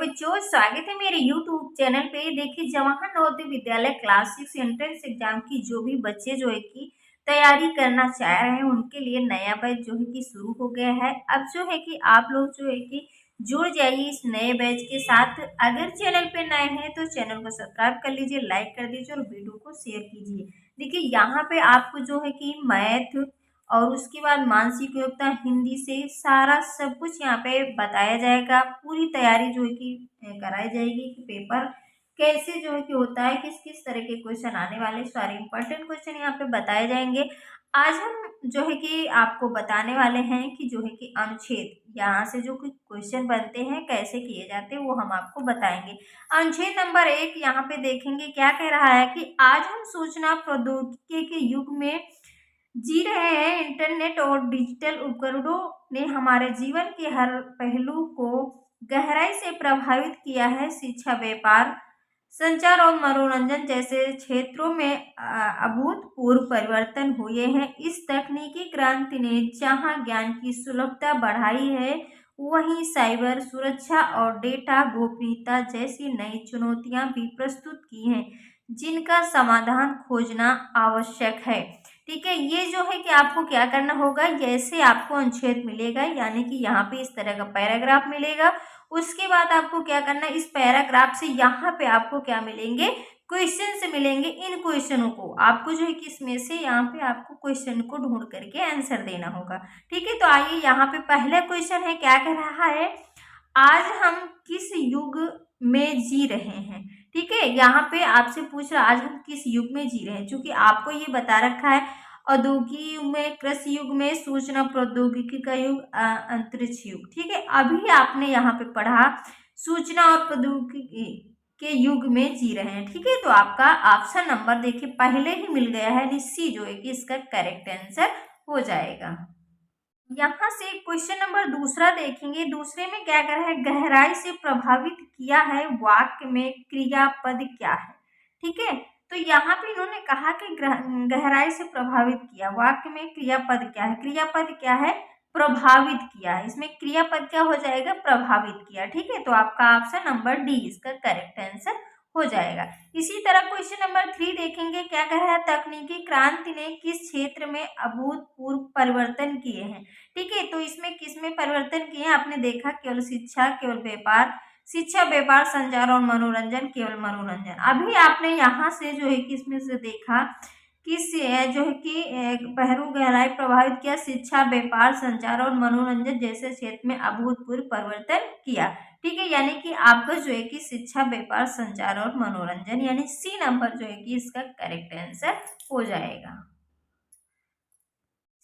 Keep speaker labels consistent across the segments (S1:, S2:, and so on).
S1: बच्चों, स्वागत है मेरे YouTube चैनल पे। देखिए, Jawahar Navodaya Vidyalaya class 6 entrance exam की जो भी बच्चे जो है कि तैयारी करना चाह रहे हैं उनके लिए नया बैच जो है कि शुरू हो गया है। अब जो है कि आप लोग जो है कि जुड़ जाइए इस नए बैच के साथ। अगर चैनल पे नए हैं तो चैनल को सब्सक्राइब कर लीजिए, लाइक कर दीजिए और वीडियो को शेयर कीजिए। देखिए, यहाँ पे आपको जो है कि मैथ और उसके बाद मानसिक योग्यता, हिंदी से सारा सब कुछ यहाँ पे बताया जाएगा। पूरी तैयारी जो है कि कराई जाएगी कि पेपर कैसे जो है कि होता है, किस किस तरह के क्वेश्चन आने वाले, सारे इंपॉर्टेंट क्वेश्चन यहाँ पे बताए जाएंगे। आज हम जो है कि आपको बताने वाले हैं कि जो है कि अनुच्छेद यहाँ से जो क्वेश्चन बनते हैं कैसे किए जाते हैं वो हम आपको बताएंगे। अनुच्छेद नंबर 1 यहाँ पे देखेंगे क्या कह रहा है कि आज हम सूचना प्रौद्योगिकी के युग में जी रहे हैं। इंटरनेट और डिजिटल उपकरणों ने हमारे जीवन के हर पहलू को गहराई से प्रभावित किया है। शिक्षा, व्यापार, संचार और मनोरंजन जैसे क्षेत्रों में अभूतपूर्व परिवर्तन हुए हैं। इस तकनीकी क्रांति ने जहां ज्ञान की सुलभता बढ़ाई है, वहीं साइबर सुरक्षा और डेटा गोपनीयता जैसी नई चुनौतियां भी प्रस्तुत की हैं, जिनका समाधान खोजना आवश्यक है। ठीक है, ये जो है कि आपको क्या करना होगा, जैसे आपको अनुच्छेद मिलेगा यानी कि यहाँ पे इस तरह का पैराग्राफ मिलेगा, उसके बाद आपको क्या करना है, इस पैराग्राफ से यहाँ पे आपको क्या मिलेंगे, क्वेश्चन से मिलेंगे। इन क्वेश्चनों को आपको जो है कि इसमें से यहाँ पे आपको क्वेश्चन को ढूंढ करके आंसर देना होगा। ठीक है, तो आइए यहाँ पे पहला क्वेश्चन है, क्या कह रहा है, आज हम किस युग में जी रहे हैं। ठीक है, यहाँ पे आपसे पूछ रहा आज हम किस युग में जी रहे हैं, क्योंकि आपको ये बता रखा है औद्योगिक युग में, कृषि युग में, सूचना प्रौद्योगिकी का युग, अंतरिक्ष युग। ठीक है, अभी आपने यहाँ पे पढ़ा सूचना और प्रौद्योगिकी के युग में जी रहे हैं। ठीक है, तो आपका ऑप्शन नंबर देखिए पहले ही मिल गया है, सी जो है कि इसका करेक्ट आंसर हो जाएगा। यहाँ से क्वेश्चन नंबर दूसरा देखेंगे। दूसरे में क्या कर रहा है, गहराई से प्रभावित किया है वाक्य में क्रियापद क्या है। ठीक है, तो यहाँ पे इन्होंने कहा कि गहराई से प्रभावित किया, वाक्य में क्रियापद क्या है, क्रियापद क्या है, प्रभावित किया है। इसमें क्रियापद क्या हो जाएगा, प्रभावित किया। ठीक है, तो आपका ऑप्शन नंबर डी इसका करेक्ट आंसर हो जाएगा। इसी तरह क्वेश्चन नंबर 3 देखेंगे, क्या कह रहा है, तकनीकी क्रांति ने किस क्षेत्र में अभूतपूर्व परिवर्तन किए हैं। ठीक है, तो इसमें किसमें परिवर्तन किए हैं, आपने देखा केवल शिक्षा, केवल व्यापार, शिक्षा, व्यापार, संचार और मनोरंजन, केवल मनोरंजन। अभी आपने यहाँ से जो है कि इसमें से देखा किस जो है कि पहलू गहराई प्रभावित किया, शिक्षा, व्यापार, संचार और मनोरंजन जैसे क्षेत्र में अभूतपूर्व परिवर्तन किया। ठीक है, यानी कि आपका जो है कि शिक्षा, व्यापार, संचार और मनोरंजन यानी सी नंबर जो है कि इसका करेक्ट आंसर हो जाएगा।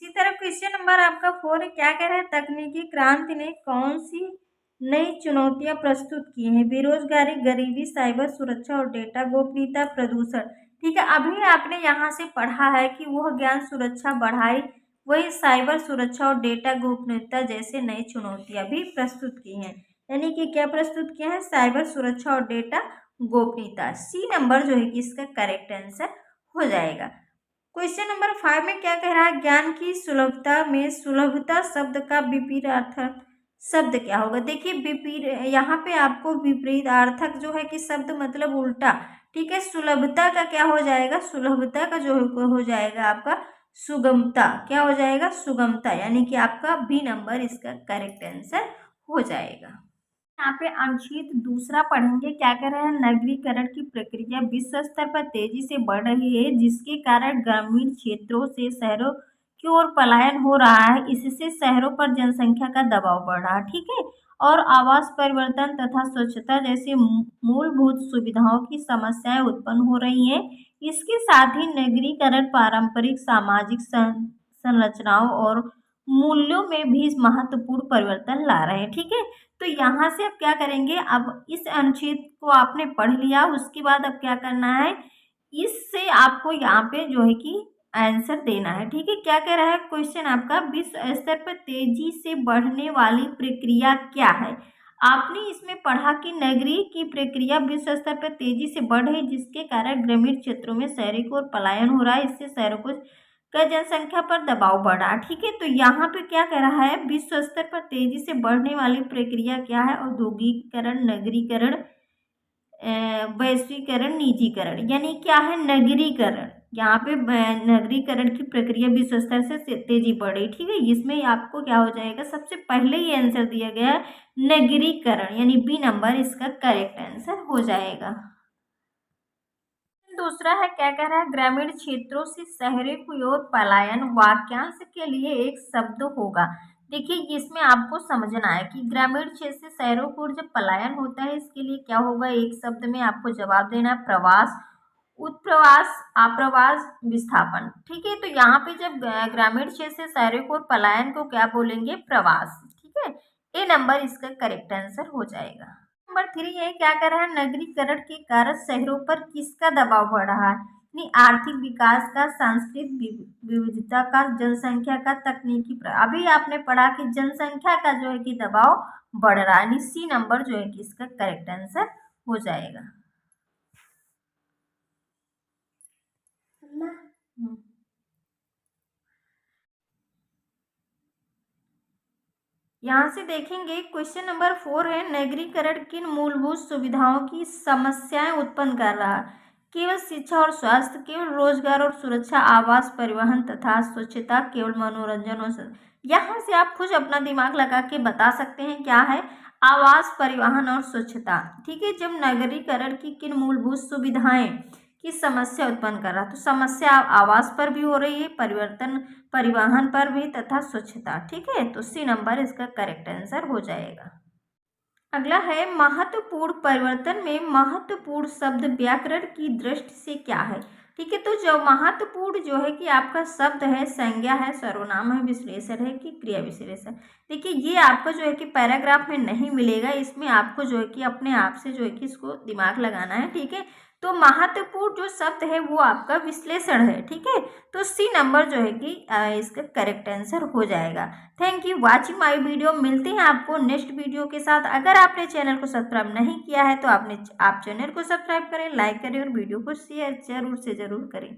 S1: इसी तरह क्वेश्चन नंबर आपका 4 है, क्या कह रहा है, तकनीकी क्रांति ने कौन सी नई चुनौतियां प्रस्तुत की हैं, बेरोजगारी, गरीबी, साइबर सुरक्षा और डेटा गोपनीयता, प्रदूषण। ठीक है, अभी आपने यहाँ से पढ़ा है कि वह ज्ञान सुरक्षा बढ़ाई, वही साइबर सुरक्षा और डेटा गोपनीयता जैसे नई चुनौतियां भी प्रस्तुत की हैं। यानी कि क्या प्रस्तुत किया है, साइबर सुरक्षा और डेटा गोपनीयता। सी नंबर जो है कि इसका करेक्ट आंसर हो जाएगा। क्वेश्चन नंबर 5 में क्या कह रहा है, ज्ञान की सुलभता में सुलभता शब्द का विपरीतार्थक शब्द क्या होगा। देखिए, विपरीत यहाँ पे आपको विपरीतार्थक जो है कि शब्द मतलब उल्टा। ठीक है, सुलभता का क्या हो जाएगा, सुलभता का जो हो जाएगा आपका सुगमता। क्या हो जाएगा, सुगमता, यानी कि आपका बी नंबर इसका करेक्ट आंसर हो जाएगा। यहाँ पे अनुच्छेद दूसरा पढ़ेंगे, क्या कह रहे हैं, नगरीकरण की प्रक्रिया विश्व स्तर पर तेजी से बढ़ रही है, जिसके कारण ग्रामीण क्षेत्रों से शहरों की ओर पलायन हो रहा है। इससे शहरों पर जनसंख्या का दबाव बढ़ रहा है। ठीक है, और आवास परिवर्तन तथा स्वच्छता जैसे मूलभूत सुविधाओं की समस्याएं उत्पन्न हो रही हैं। इसके साथ ही नगरीकरण पारंपरिक सामाजिक संरचनाओं और मूल्यों में भी महत्वपूर्ण परिवर्तन ला रहे हैं। ठीक है, तो यहाँ से अब क्या करेंगे, अब इस अनुच्छेद को आपने पढ़ लिया, उसके बाद अब क्या करना है, इससे आपको यहाँ पे जो है कि आंसर देना है। ठीक है, क्या कह रहा है क्वेश्चन आपका, विश्व स्तर पर तेजी से बढ़ने वाली प्रक्रिया क्या है। आपने इसमें पढ़ा कि नगरीय की प्रक्रिया विश्व स्तर पर तेजी से बढ़ रही है, जिसके कारण ग्रामीण क्षेत्रों में शहरी को पलायन हो रहा है। इससे शहरों को का जनसंख्या पर दबाव बढ़ रहा है। ठीक है, तो यहाँ पे क्या कह रहा है, विश्व स्तर पर तेजी से बढ़ने वाली प्रक्रिया क्या है, औद्योगिकीकरण, नगरीकरण, वैश्वीकरण, निजीकरण। यानी क्या है, नगरीकरण। यहाँ पे नगरीकरण की प्रक्रिया विश्व स्तर से तेजी बढ़ रही। ठीक है, इसमें आपको क्या हो जाएगा, सबसे पहले ये आंसर दिया गया है नगरीकरण, यानी बी नंबर इसका करेक्ट आंसर हो जाएगा। दूसरा है, क्या कह रहा है, ग्रामीण क्षेत्रों से शहरों की ओर पलायन वाक्यांश के लिए एक शब्द होगा। देखिए, इसमें आपको समझना है कि ग्रामीण क्षेत्र से शहरों की ओर जब पलायन होता है, इसके लिए क्या होगा, एक शब्द में आपको जवाब देना है, प्रवास, उत्प्रवास, आप्रवास, विस्थापन। ठीक है, तो यहाँ पे जब ग्रामीण क्षेत्र से शहरों की ओर पलायन को क्या बोलेंगे, प्रवास। ठीक है, ए नंबर इसका करेक्ट आंसर हो जाएगा। नंबर 3 है, क्या कर रहा है, नगरीकरण के कारण शहरों पर किसका दबाव बढ़ रहा है, यानी आर्थिक विकास का, सांस्कृतिक विविधता का, जनसंख्या का, तकनीकी अभी आपने पढ़ा कि जनसंख्या का जो है कि दबाव बढ़ रहा है, यानी सी नंबर जो है कि इसका करेक्ट आंसर हो जाएगा। यहाँ से देखेंगे, क्वेश्चन नंबर 4 है, नगरीकरण किन मूलभूत सुविधाओं की समस्याएं उत्पन्न कर रहा है, केवल शिक्षा और स्वास्थ्य, केवल रोजगार और सुरक्षा, आवास, परिवहन तथा स्वच्छता, केवल मनोरंजन और यहाँ से आप खुद अपना दिमाग लगा के बता सकते हैं क्या है, आवास, परिवहन और स्वच्छता। ठीक है, जब नगरीकरण की किन मूलभूत सुविधाएं की समस्या उत्पन्न कर रहा, तो समस्या आवास पर भी हो रही है, परिवहन पर भी तथा स्वच्छता। ठीक है, तो सी नंबर इसका करेक्ट आंसर हो जाएगा। अगला है, महत्वपूर्ण परिवर्तन में महत्वपूर्ण शब्द व्याकरण की दृष्टि से क्या है। ठीक है, तो जो महत्वपूर्ण जो है कि आपका शब्द है, संज्ञा है, सर्वनाम है, विश्लेषण है कि क्रिया विशेषण। देखिए, ये आपको जो है कि पैराग्राफ में नहीं मिलेगा, इसमें आपको जो है कि अपने आप से जो है कि इसको दिमाग लगाना है। ठीक है, तो महत्वपूर्ण जो शब्द है वो आपका विश्लेषण है। ठीक है, तो सी नंबर जो है कि इसका करेक्ट आंसर हो जाएगा। Thank you watching my video. मिलते हैं आपको नेक्स्ट वीडियो के साथ। अगर आपने चैनल को सब्सक्राइब नहीं किया है तो आप चैनल को सब्सक्राइब करें, लाइक करें और वीडियो को शेयर जरूर से जरूर करें।